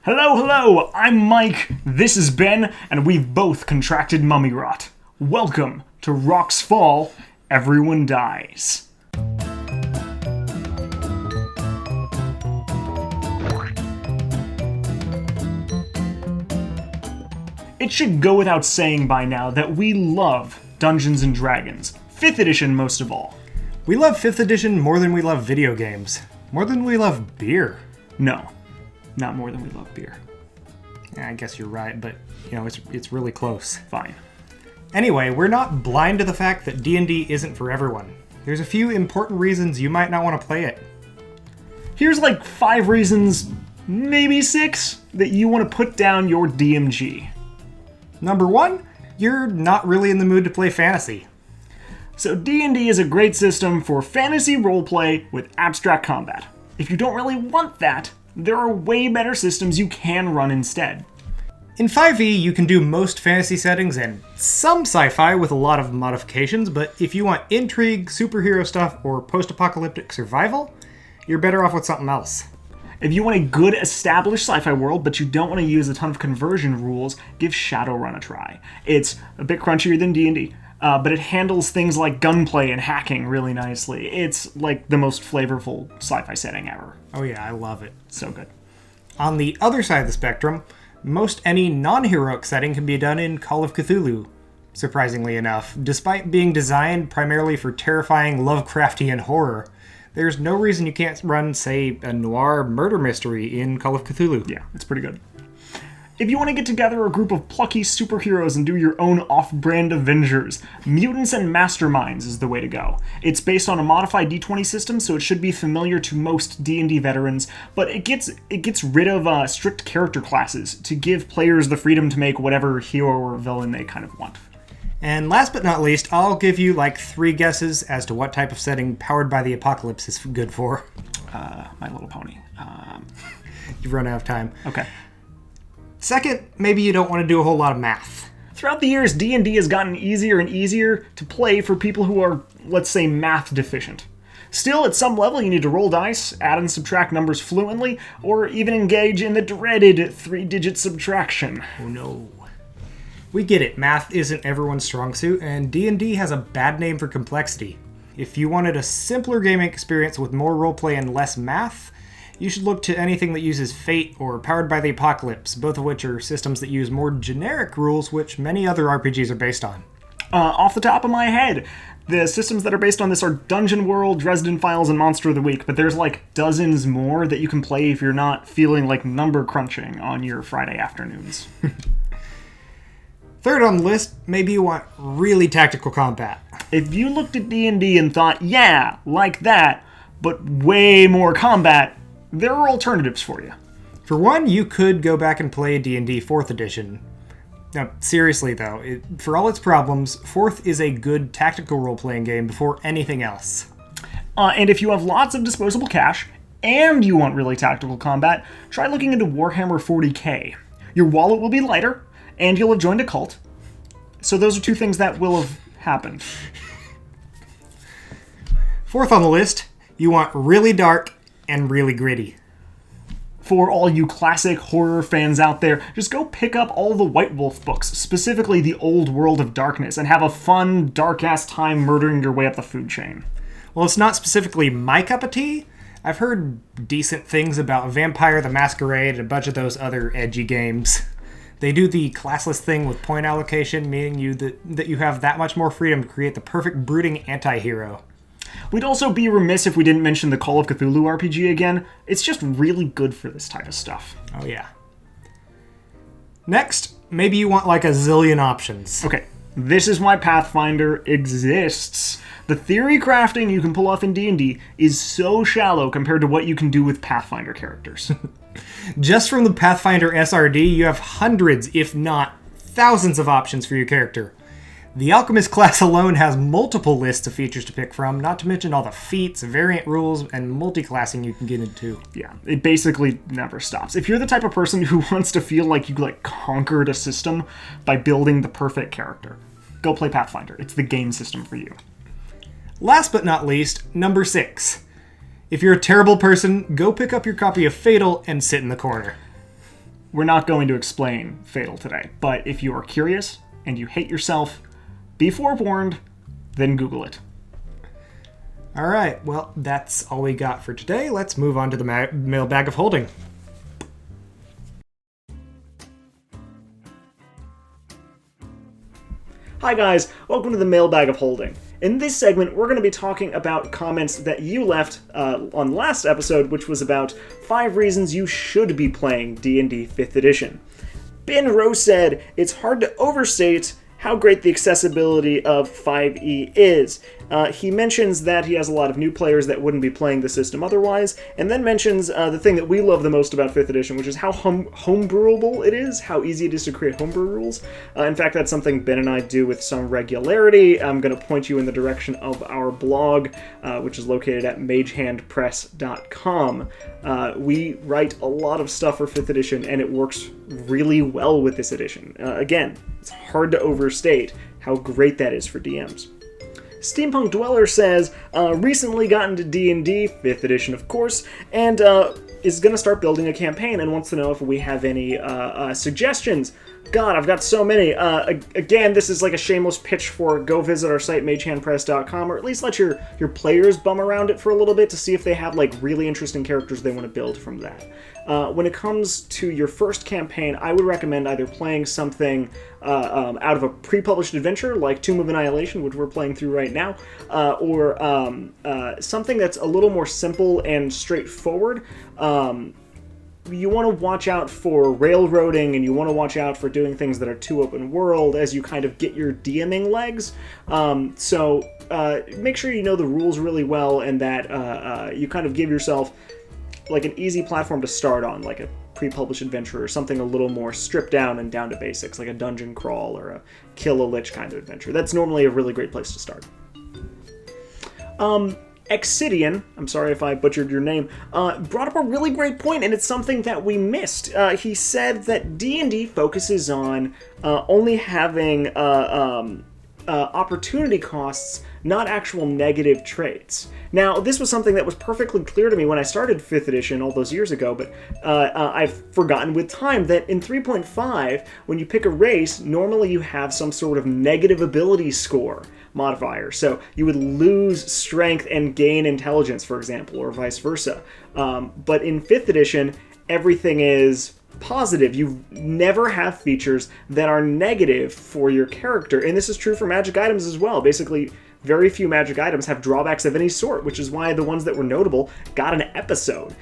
Hello, I'm Mike, this is Ben, and we've both contracted mummy rot. Welcome to Rocks Fall, Everyone Dies. It should go without saying by now that we love Dungeons & Dragons, 5th edition most of all. We love 5th edition more than we love video games. More than we love beer. No, not more than we love beer. Yeah, I guess you're right, but, it's really close. Fine. Anyway, we're not blind to the fact that D&D isn't for everyone. There's a few important reasons you might not want to play it. Here's like 5 reasons, maybe 6, that you want to put down your DMG. Number 1, you're not really in the mood to play fantasy. So D&D is a great system for fantasy roleplay with abstract combat. If you don't really want that, there are way better systems you can run instead. In 5e, you can do most fantasy settings and some sci-fi with a lot of modifications, but if you want intrigue, superhero stuff, or post-apocalyptic survival, you're better off with something else. If you want a good established sci-fi world, but you don't want to use a ton of conversion rules, give Shadowrun a try. It's a bit crunchier than D&D, but it handles things like gunplay and hacking really nicely. It's like the most flavorful sci-fi setting ever. Oh yeah, I love it. So good. On the other side of the spectrum, most any non-heroic setting can be done in Call of Cthulhu, surprisingly enough. Despite being designed primarily for terrifying Lovecraftian horror, there's no reason you can't run, say, a noir murder mystery in Call of Cthulhu. Yeah, it's pretty good. If you want to get together a group of plucky superheroes and do your own off-brand Avengers, Mutants and Masterminds is the way to go. It's based on a modified D20 system, so it should be familiar to most D&D veterans, but it gets rid of strict character classes to give players the freedom to make whatever hero or villain they kind of want. And last but not least, I'll give you like 3 guesses as to what type of setting Powered by the Apocalypse is good for. My Little Pony. You've run out of time. Okay. Second, maybe you don't want to do a whole lot of math. Throughout the years, D&D has gotten easier and easier to play for people who are, let's say, math deficient. Still, at some level, you need to roll dice, add and subtract numbers fluently, or even engage in the dreaded 3-digit subtraction. Oh no. We get it, math isn't everyone's strong suit, and D&D has a bad name for complexity. If you wanted a simpler gaming experience with more roleplay and less math, you should look to anything that uses Fate or Powered by the Apocalypse, both of which are systems that use more generic rules, which many other RPGs are based on. Off the top of my head, the systems that are based on this are Dungeon World, Dresden Files, and Monster of the Week, but there's like dozens more that you can play if you're not feeling like number crunching on your Friday afternoons. Third on the list, maybe you want really tactical combat. If you looked at D&D and thought, yeah, like that, but way more combat, there are alternatives for you. For one, you could go back and play D&D 4th edition. Now, seriously though, for all its problems, 4th is a good tactical role-playing game before anything else. And if you have lots of disposable cash, and you want really tactical combat, try looking into Warhammer 40k. Your wallet will be lighter, and you'll have joined a cult. So those are 2 things that will have happened. 4th on the list, you want really dark and really gritty. For all you classic horror fans out there, just go pick up all the White Wolf books, specifically the Old World of Darkness, and have a fun, dark-ass time murdering your way up the food chain. Well, it's not specifically my cup of tea. I've heard decent things about Vampire the Masquerade and a bunch of those other edgy games. They do the classless thing with point allocation, meaning that you have that much more freedom to create the perfect brooding anti-hero. We'd also be remiss if we didn't mention the Call of Cthulhu RPG again. It's just really good for this type of stuff. Oh yeah. Next, maybe you want like a zillion options. Okay, this is why Pathfinder exists. The theory crafting you can pull off in D&D is so shallow compared to what you can do with Pathfinder characters. Just from the Pathfinder SRD, you have hundreds, if not thousands of options for your character. The Alchemist class alone has multiple lists of features to pick from, not to mention all the feats, variant rules, and multi-classing you can get into. Yeah, it basically never stops. If you're the type of person who wants to feel like you conquered a system by building the perfect character, go play Pathfinder. It's the game system for you. Last but not least, number 6. If you're a terrible person, go pick up your copy of Fatal and sit in the corner. we're not going to explain Fatal today, but if you are curious and you hate yourself, be forewarned, then Google it. All right, well, that's all we got for today. Let's move on to the Mailbag of Holding. Hi guys, welcome to the Mailbag of Holding. In this segment, we're going to be talking about comments that you left on last episode, which was about 5 reasons you should be playing D&D 5th edition. Ben Rose said, it's hard to overstate how great the accessibility of 5e is. He mentions that he has a lot of new players that wouldn't be playing the system otherwise, and then mentions the thing that we love the most about 5th edition, which is how homebrewable it is, how easy it is to create homebrew rules. In fact, that's something Ben and I do with some regularity. I'm going to point you in the direction of our blog, which is located at magehandpress.com. We write a lot of stuff for 5th edition, and it works really well with this edition. Again, it's hard to overstate how great that is for DMs. Steampunk Dweller says, recently got into D&D, 5th edition of course, and is going to start building a campaign and wants to know if we have any suggestions. God, I've got so many. Again, this is like a shameless pitch for go visit our site, magehandpress.com, or at least let your players bum around it for a little bit to see if they have like really interesting characters they want to build from that. When it comes to your first campaign, I would recommend either playing something out of a pre-published adventure like Tomb of Annihilation, which we're playing through right now, or something that's a little more simple and straightforward. You want to watch out for railroading, and you want to watch out for doing things that are too open world as you kind of get your DMing legs. So make sure you know the rules really well, and that you kind of give yourself like an easy platform to start on, like a pre-published adventure or something a little more stripped down and down to basics, like a dungeon crawl or a kill a lich kind of adventure. That's normally a really great place to start. Exidian, I'm sorry if I butchered your name, brought up a really great point, and it's something that we missed. He said that D&D focuses on only having opportunity costs, not actual negative traits. Now, this was something that was perfectly clear to me when I started 5th edition all those years ago, but I've forgotten with time that in 3.5, when you pick a race, normally you have some sort of negative ability score modifier. So you would lose strength and gain intelligence, for example, or vice versa. But in 5th edition, everything is positive. You never have features that are negative for your character, and this is true for magic items as well. Basically, very few magic items have drawbacks of any sort, which is why the ones that were notable got an episode.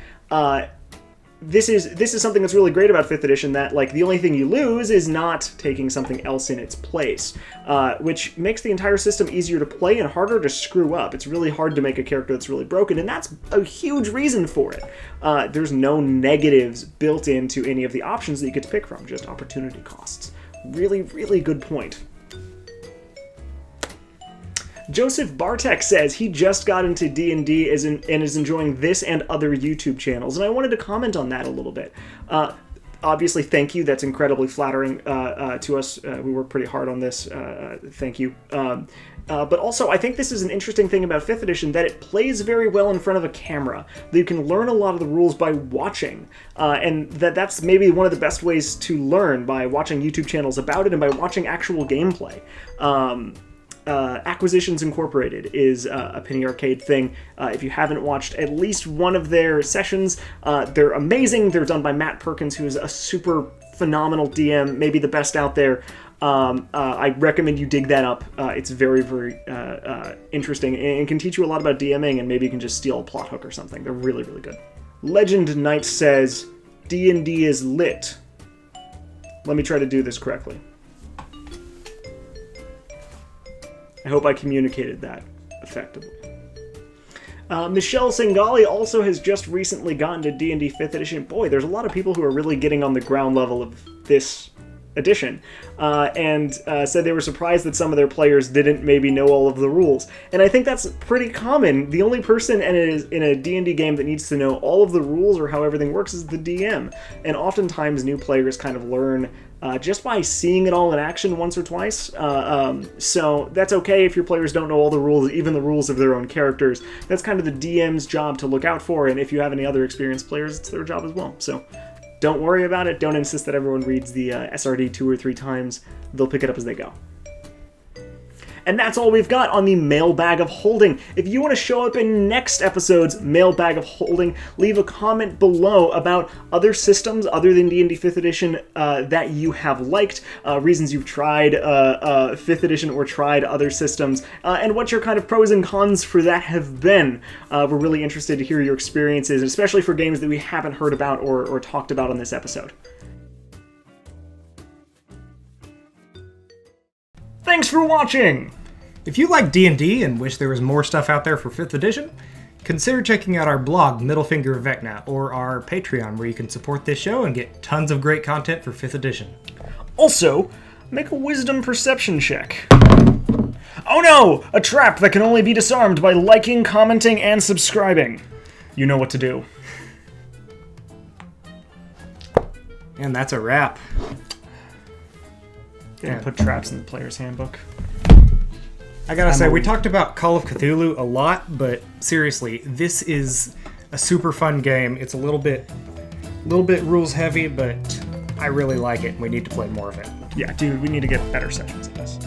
This is something that's really great about 5th edition, that like the only thing you lose is not taking something else in its place, which makes the entire system easier to play and harder to screw up. It's really hard to make a character that's really broken, and that's a huge reason for it. There's no negatives built into any of the options that you get to pick from, just opportunity costs. Really, really good point. Joseph Bartek says he just got into D&D and is enjoying this and other YouTube channels, and I wanted to comment on that a little bit. Obviously, thank you. That's incredibly flattering to us. We worked pretty hard on this. Thank you. But also, I think this is an interesting thing about 5th edition, that it plays very well in front of a camera. That you can learn a lot of the rules by watching, and that's maybe one of the best ways to learn, by watching YouTube channels about it and by watching actual gameplay. Acquisitions Incorporated is a Penny Arcade thing. If you haven't watched at least one of their sessions, they're amazing. They're done by Matt Perkins, who is a super phenomenal DM, maybe the best out there. I recommend you dig that up. It's very, very interesting and can teach you a lot about DMing, and maybe you can just steal a plot hook or something. They're really, really good. Legend Knight says, D&D is lit. Let me try to do this correctly. I hope I communicated that effectively. Michelle Singali also has just recently gotten to D&D 5th edition. Boy, there's a lot of people who are really getting on the ground level of this edition, and said they were surprised that some of their players didn't maybe know all of the rules. And I think that's pretty common. The only person in a D&D game that needs to know all of the rules or how everything works is the DM. And oftentimes new players kind of learn just by seeing it all in action once or twice. So that's okay if your players don't know all the rules, even the rules of their own characters. That's kind of the DM's job to look out for, and if you have any other experienced players, it's their job as well. So Don't worry about it. Don't insist that everyone reads the SRD 2 or 3 times. They'll pick it up as they go. And that's all we've got on the Mailbag of Holding. If you want to show up in next episode's Mailbag of Holding, leave a comment below about other systems other than D&D 5th Edition that you have liked, reasons you've tried 5th Edition or tried other systems, and what your kind of pros and cons for that have been. We're really interested to hear your experiences, especially for games that we haven't heard about or talked about on this episode. Thanks for watching! If you like D&D and wish there was more stuff out there for 5th edition, consider checking out our blog, Palm of Vecna, or our Patreon, where you can support this show and get tons of great content for 5th edition. Also, make a wisdom perception check. Oh no! A trap that can only be disarmed by liking, commenting, and subscribing. You know what to do. And that's a wrap. Didn't put traps in the player's handbook. I gotta say, we talked about Call of Cthulhu a lot, but seriously, this is a super fun game. It's a little bit rules heavy, but I really like it. We need to play more of it. Yeah, dude, we need to get better sessions of this.